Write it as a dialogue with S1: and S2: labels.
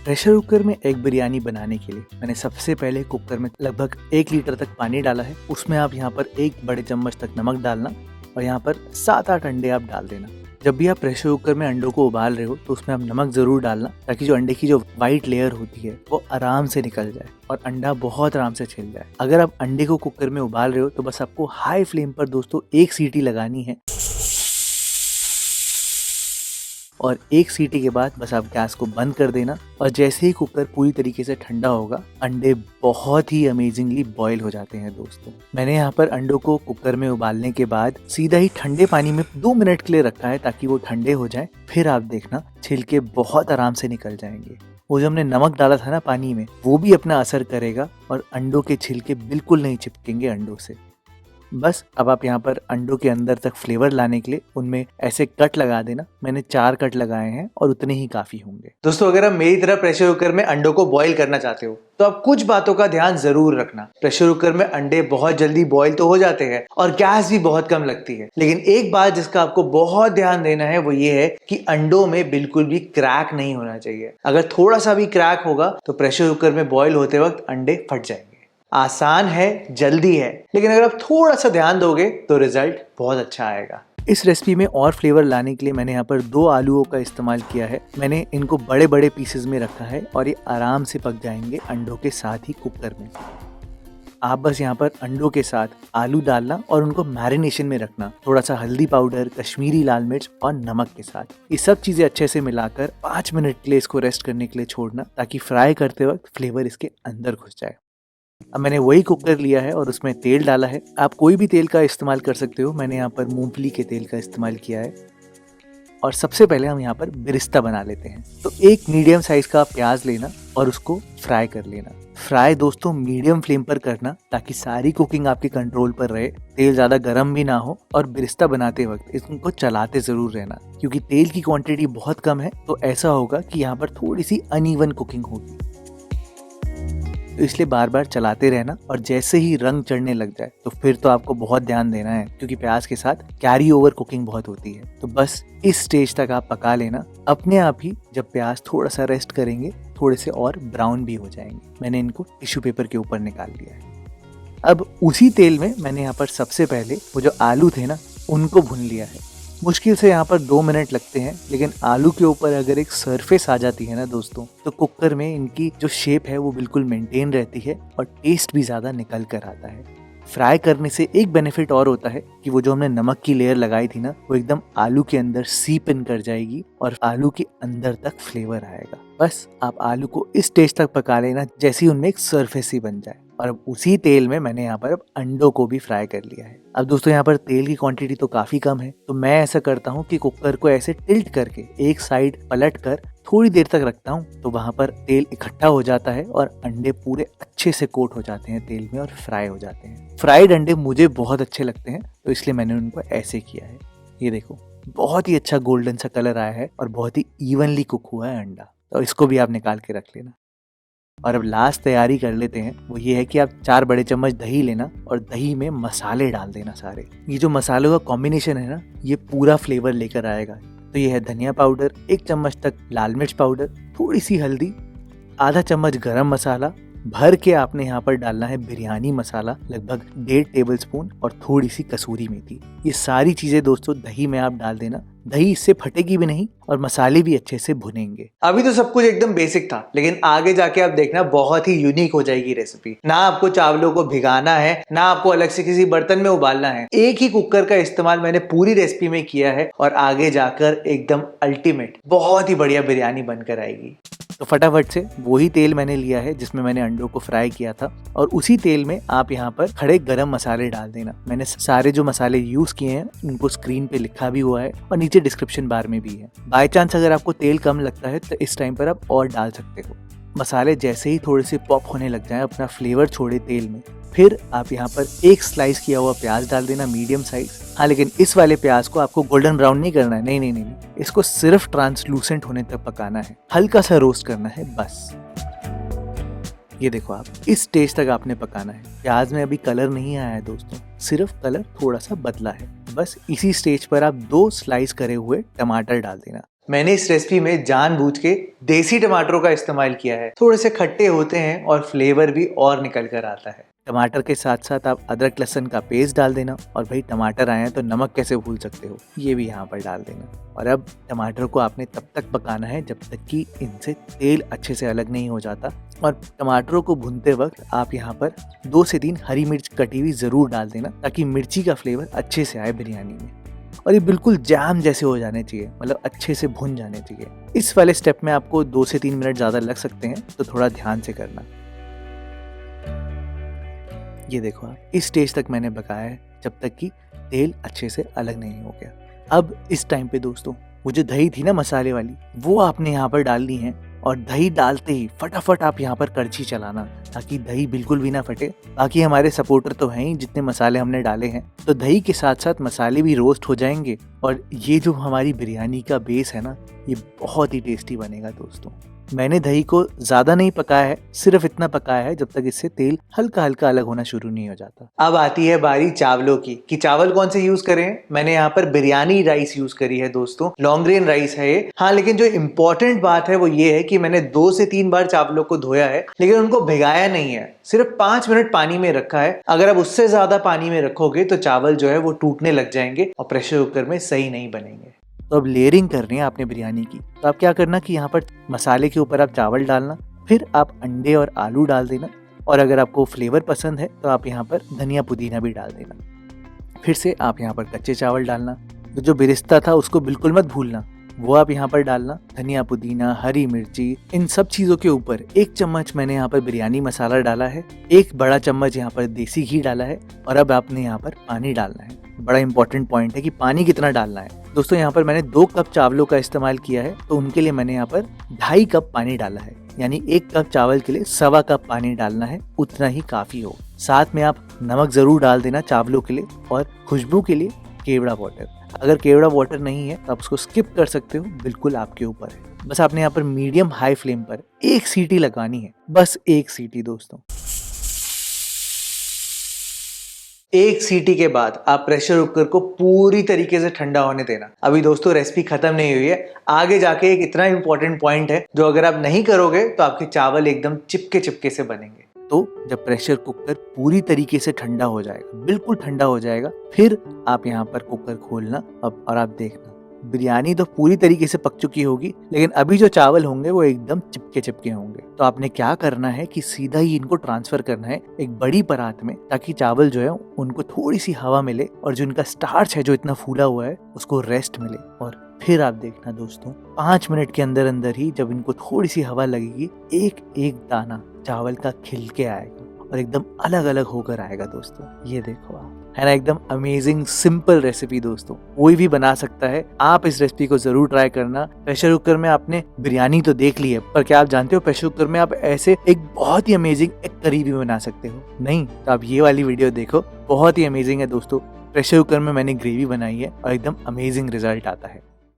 S1: Pressure cooker में egg biryani बनाने के लिए मैंने सबसे पहले कुकर में लगभग 1 लीटर तक पानी डाला है। उसमें आप यहाँ पर 1 बड़े चम्मच तक नमक डालना और यहाँ पर 7-8 अंडे आप डाल देना। जब भी आप प्रेशर कुकर में अंडों को उबाल रहे हो तो उसमें आप नमक जरूर डालना, ताकि जो अंडे की जो व्हाइट लेयर होती है वो आराम से निकल जाए और अंडा बहुत आराम से छिल जाए। अगर आप अंडे को कुकर में उबाल रहे हो तो बस आपको हाई फ्लेम पर दोस्तों 1 सीटी लगानी है और 1 सीटी के बाद बस आप गैस को बंद कर देना। और जैसे ही कुकर पूरी तरीके से ठंडा होगा, अंडे बहुत ही अमेजिंगली बॉईल हो जाते हैं दोस्तों। मैंने यहाँ पर अंडों को कुकर में उबालने के बाद सीधा ही ठंडे पानी में 2 मिनट के लिए रखा है, ताकि वो ठंडे हो जाए। फिर आप देखना छिलके बहुत आराम से निकल जाएंगे। वो जो हमने नमक डाला था ना पानी में, वो भी अपना असर करेगा और अंडों के छिलके बिल्कुल नहीं चिपकेंगे अंडों से। बस अब आप यहाँ पर अंडों के अंदर तक फ्लेवर लाने के लिए उनमें ऐसे कट लगा देना। मैंने 4 कट लगाए हैं और उतने ही काफी होंगे। दोस्तों, अगर आप मेरी तरह प्रेशर कुकर में अंडों को बॉईल करना चाहते हो तो आप कुछ बातों का ध्यान जरूर रखना। प्रेशर कुकर में अंडे बहुत जल्दी बॉईल तो हो जाते हैं और गैस भी बहुत कम लगती है, लेकिन एक बात जिसका आपको बहुत ध्यान देना है वो ये है कि अंडों में बिल्कुल भी क्रैक नहीं होना चाहिए। अगर थोड़ा सा भी क्रैक होगा तो प्रेशर कुकर में बॉईल होते वक्त अंडे फट जाएंगे। आसान है, जल्दी है, लेकिन अगर आप थोड़ा सा ध्यान दोगे तो रिजल्ट बहुत अच्छा आएगा। इस रेसिपी में और फ्लेवर लाने के लिए मैंने यहाँ पर 2 आलूओं का इस्तेमाल किया है। मैंने इनको बड़े बड़े पीसेस में रखा है और ये आराम से पक जाएंगे अंडों के साथ ही कुकर में। आप बस यहाँ पर अंडों के साथ आलू डालना और उनको मैरिनेशन में रखना, थोड़ा सा हल्दी पाउडर, कश्मीरी लाल मिर्च और नमक के साथ। ये सब चीजें अच्छे से मिलाकर 5 मिनट के लिए इसको रेस्ट करने के लिए छोड़ना, ताकि फ्राई करते वक्त फ्लेवर इसके अंदर घुस जाए। अब मैंने वही कुकर लिया है और उसमें तेल डाला है। आप कोई भी तेल का इस्तेमाल कर सकते हो। मैंने यहाँ पर मूंगफली के तेल का इस्तेमाल किया है। और सबसे पहले हम यहाँ पर बिरिस्ता बना लेते हैं। तो 1 मीडियम साइज का प्याज लेना और उसको फ्राई कर लेना। फ्राई दोस्तों मीडियम फ्लेम पर करना, ताकि सारी कुकिंग आपके कंट्रोल पर रहे, तेल ज्यादा गर्म भी ना हो। और बिरिस्ता बनाते वक्त इसको चलाते जरूर रहना, क्योंकि तेल की क्वांटिटी बहुत कम है, तो ऐसा होगा कि यहाँ पर थोड़ी सी अनइवन कुकिंग होगी। तो इसलिए बार बार चलाते रहना और जैसे ही रंग चढ़ने लग जाए तो फिर तो आपको बहुत ध्यान देना है, क्योंकि प्याज के साथ कैरी ओवर कुकिंग बहुत होती है। तो बस इस स्टेज तक आप पका लेना। अपने आप ही जब प्याज थोड़ा सा रेस्ट करेंगे, थोड़े से और ब्राउन भी हो जाएंगे। मैंने इनको टिश्यू पेपर के ऊपर निकाल लिया है। अब उसी तेल में मैंने यहाँ पर सबसे पहले वो जो आलू थे ना, उनको भून लिया है। मुश्किल से यहाँ पर 2 मिनट लगते हैं, लेकिन आलू के ऊपर अगर एक सरफेस आ जाती है ना दोस्तों, तो कुकर में इनकी जो शेप है वो बिल्कुल मेंटेन रहती है और टेस्ट भी ज़्यादा निकल कर आता है। फ्राई करने से एक बेनिफिट और होता है कि वो जो हमने नमक की लेयर लगाई थी ना, वो एकदम आलू के अंदर सीप इन कर जाएगी और आलू के अंदर तक फ्लेवर आएगा। बस आप आलू को इस स्टेज तक पका लेना जैसे ही उनमें एक सरफेस ही बन जाए। और अब उसी तेल में मैंने यहाँ पर अब अंडों को भी फ्राई कर लिया है। अब दोस्तों, यहाँ पर तेल की क्वांटिटी तो काफी कम है, तो मैं ऐसा करता हूँ कि कुकर को ऐसे टिल्ट करके एक साइड पलट कर थोड़ी देर तक रखता हूँ, तो वहां पर तेल इकट्ठा हो जाता है और अंडे पूरे अच्छे से कोट हो जाते हैं तेल में और फ्राई हो जाते हैं। फ्राइड अंडे मुझे बहुत अच्छे लगते हैं, तो इसलिए मैंने उनको ऐसे किया है। ये देखो, बहुत ही अच्छा गोल्डन सा कलर आया है और बहुत ही इवनली कुक हुआ है अंडा। तो इसको भी आप निकाल के रख लेना। और अब लास्ट तैयारी कर लेते हैं, वो ये है कि आप 4 बड़े चम्मच दही लेना और दही में मसाले डाल देना सारे। ये जो मसालों का कॉम्बिनेशन है ना, ये पूरा फ्लेवर लेकर आएगा। तो ये है धनिया पाउडर, 1 चम्मच तक लाल मिर्च पाउडर, थोड़ी सी हल्दी, आधा चम्मच गरम मसाला, भर के आपने यहाँ पर डालना है बिरयानी मसाला लगभग 1.5 टेबलस्पून और थोड़ी सी कसूरी मेथी। ये सारी चीजें दोस्तों दही में आप डाल देना। दही इससे फटेगी भी नहीं और मसाले भी अच्छे से भुनेंगे। अभी तो सब कुछ एकदम बेसिक था, लेकिन आगे जाके आप देखना बहुत ही यूनिक हो जाएगी रेसिपी। ना आपको चावलों को भिगाना है, ना आपको अलग से किसी बर्तन में उबालना है। एक ही कुकर का इस्तेमाल मैंने पूरी रेसिपी में किया है और आगे जाकर एकदम अल्टीमेट बहुत ही बढ़िया बिरयानी बनकर आएगी। तो फटाफट से वही तेल मैंने लिया है जिसमें मैंने अंडों को फ्राई किया था, और उसी तेल में आप यहाँ पर खड़े गरम मसाले डाल देना। मैंने सारे जो मसाले यूज किए हैं उनको स्क्रीन पे लिखा भी हुआ है और नीचे डिस्क्रिप्शन बार में भी है। बाय चांस अगर आपको तेल कम लगता है तो इस टाइम पर आप और डाल सकते हो। मसाले जैसे ही थोड़े से पॉप होने लग जाएं, अपना फ्लेवर छोड़े तेल में, फिर आप यहाँ पर 1 स्लाइस किया हुआ प्याज डाल देना, मीडियम साइज। हाँ, लेकिन इस वाले प्याज को आपको गोल्डन ब्राउन नहीं करना है, नहीं, इसको सिर्फ ट्रांसलूसेंट होने तक पकाना है, हल्का सा रोस्ट करना है बस। ये देखो, आप इस स्टेज तक आपने पकाना है। प्याज में अभी कलर नहीं आया है दोस्तों, सिर्फ कलर थोड़ा सा बदला है। बस इसी स्टेज पर आप 2 स्लाइस करे हुए टमाटर डाल देना। मैंने इस रेसिपी में जानबूझ के देसी टमाटरों का इस्तेमाल किया है। थोड़े से खट्टे होते हैं और फ्लेवर भी और निकल कर आता है। टमाटर के साथ साथ आप अदरक लहसुन का पेस्ट डाल देना, और भाई टमाटर आए हैं तो नमक कैसे भूल सकते हो, ये भी यहाँ पर डाल देना। और अब टमाटर को आपने तब तक पकाना है जब तक कि इनसे तेल अच्छे से अलग नहीं हो जाता। और टमाटरों को भूनते वक्त आप यहाँ पर 2 से 3 हरी मिर्च कटी हुई ज़रूर डाल देना, ताकि मिर्ची का फ्लेवर अच्छे से आए बिरयानी में। और ये बिल्कुल जैम जैसे हो जाने चाहिए, मतलब अच्छे से भुन जाने चाहिए। इस वाले स्टेप में आपको 2 से 3 मिनट ज़्यादा लग सकते हैं, तो थोड़ा ध्यान से करना। ये देखो आप, इस स्टेज तक मैंने पकाया है जब तक कि तेल अच्छे से अलग नहीं हो गया। अब इस टाइम पे दोस्तों, वो जो दही थी ना मसाले वाली, वो आपने यहाँ पर डालनी है। और दही डालते ही फटाफट आप यहाँ पर करछी चलाना, ताकि दही बिल्कुल भी ना फटे। बाकी हमारे सपोर्टर तो हैं ही, जितने मसाले हमने डाले हैं, तो दही के साथ साथ मसाले भी रोस्ट हो जाएंगे। और ये जो हमारी बिरयानी का बेस है ना, ये बहुत ही टेस्टी बनेगा दोस्तों। मैंने दही को ज़्यादा नहीं पकाया है, सिर्फ इतना पकाया है जब तक इससे तेल हल्का हल्का अलग होना शुरू नहीं हो जाता। अब आती है बारी चावलों की, कि चावल कौन से यूज करें। मैंने यहाँ पर बिरयानी राइस यूज करी है दोस्तों, लॉन्ग ग्रेन राइस है ये। हाँ, लेकिन जो इम्पोर्टेंट बात है वो ये है कि मैंने 2 से 3 बार चावलों को धोया है, लेकिन उनको भिगाया नहीं है, सिर्फ 5 मिनट पानी में रखा है। अगर आप उससे ज्यादा पानी में रखोगे तो चावल जो है वो टूटने लग जाएंगे और प्रेशर कुकर में सही नहीं बनेंगे। तो अब लेयरिंग करनी है आपने बिरयानी की, तो आप क्या करना कि यहाँ पर मसाले के ऊपर आप चावल डालना, फिर आप अंडे और आलू डाल देना, और अगर आपको फ्लेवर पसंद है तो आप यहाँ पर धनिया पुदीना भी डाल देना। फिर से आप यहाँ पर कच्चे चावल डालना, तो जो बिरिस्ता था उसको बिल्कुल मत भूलना, वो आप यहाँ पर डालना। धनिया पुदीना, हरी मिर्ची, इन सब चीज़ों के ऊपर 1 चम्मच मैंने यहाँ पर बिरयानी मसाला डाला है, 1 बड़ा चम्मच यहाँ पर देसी घी डाला है, और अब आपने यहाँ पर पानी डालना है। बड़ा इंपॉर्टेंट पॉइंट है कि पानी कितना डालना है दोस्तों। यहाँ पर मैंने 2 कप चावलों का इस्तेमाल किया है, तो उनके लिए मैंने यहाँ पर 2.5 कप पानी डाला है। यानी 1 कप चावल के लिए 1.25 कप पानी डालना है, उतना ही काफ़ी हो। साथ में आप नमक ज़रूर डाल देना चावलों के लिए, और खुशबू के लिए केवड़ा वाटर। अगर केवड़ा वाटर नहीं है तो आप उसको स्किप कर सकते हो, बिल्कुल आपके ऊपर है। बस आपने यहाँ पर मीडियम हाई फ्लेम पर 1 सीटी लगानी है, बस 1 सीटी दोस्तों। 1 सीटी के बाद आप प्रेशर कुकर को पूरी तरीके से ठंडा होने देना। अभी दोस्तों रेसिपी खत्म नहीं हुई है, आगे जाके एक इतना इंपॉर्टेंट पॉइंट है जो अगर आप नहीं करोगे तो आपके चावल एकदम चिपके चिपके से बनेंगे। तो जब प्रेशर कुकर पूरी तरीके से ठंडा हो जाएगा, बिल्कुल ठंडा हो जाएगा, फिर आप यहाँ पर कुकर खोलना अब, और आप देखना बिरयानी तो पूरी तरीके से पक चुकी होगी, लेकिन अभी जो चावल होंगे वो एकदम चिपके चिपके होंगे। तो आपने क्या करना है कि सीधा ही इनको ट्रांसफर करना है एक बड़ी परात में, ताकि चावल जो है उनको थोड़ी सी हवा मिले, और जो इनका स्टार्च है जो इतना फूला हुआ है उसको रेस्ट मिले। और फिर आप देखना दोस्तों, 5 मिनट के अंदर अंदर ही जब इनको थोड़ी सी हवा लगेगी, एक एक दाना चावल का खिल के आएगा और एकदम अलग अलग होकर आएगा दोस्तों। ये देखो आप, है ना, एकदम अमेजिंग सिंपल रेसिपी दोस्तों, कोई भी बना सकता है। आप इस रेसिपी को जरूर ट्राई करना। प्रेशर कुकर में आपने बिरयानी तो देख ली है, पर क्या आप जानते हो प्रेशर कुकर में आप ऐसे एक बहुत ही अमेजिंग एक करी भी बना सकते हो? नहीं तो आप ये वाली वीडियो देखो, बहुत ही अमेजिंग है दोस्तों। प्रेशर कुकर में मैंने ग्रेवी बनाई है और एकदम अमेजिंग रिजल्ट आता है।